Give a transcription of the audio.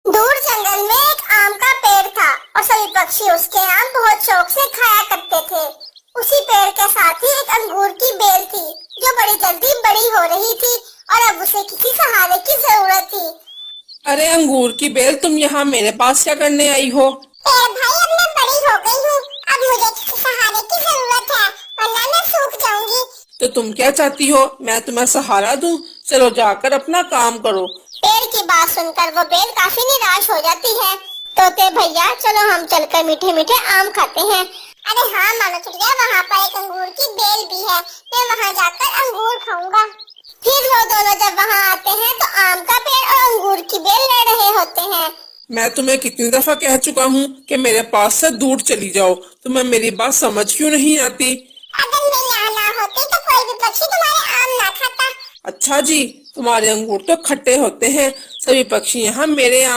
दूर जंगल में एक आम का पेड़ था और सभी पक्षी उसके आम बहुत शौक से खाया करते थे। उसी पेड़ के साथ ही एक अंगूर की बेल थी जो बड़ी जल्दी बड़ी हो रही थी और अब उसे किसी सहारे की जरूरत थी। अरे अंगूर की बेल, तुम यहाँ मेरे पास क्या करने आई हो? पेड़ भाई, अब मैं बड़ी हो गई हूँ, अब मुझे किसी सहारे की जरूरत है वरना मैं सूख जाऊंगी। तो तुम क्या चाहती हो, मैं तुम्हें सहारा दूं? चलो जाकर अपना काम करो। पेड़ की बात सुनकर वो बेल काफी निराश हो जाती है। तोते भैया, चलो हम चलकर मीठे मीठे आम खाते हैं। अरे हाँ मानो चिड़िया, वहाँ पर एक अंगूर की बेल भी है, मैं वहाँ जाकर अंगूर खाऊंगा। फिर वो दोनों जब वहाँ आते हैं तो आम का पेड़ और अंगूर की बेल लड़ रहे होते हैं। मैं तुम्हें कितनी दफा कह चुका हूँ कि मेरे पास से दूर चली जाओ, तुम्हें मेरी बात समझ क्यों नहीं आती? अगर मैं यहाँ ना होती तो कोई भी पक्षी तुम्हारे आम ना खाता। अच्छा जी, तुम्हारे अंगूर तो खट्टे होते हैं, सभी पक्षी यहाँ मेरे आम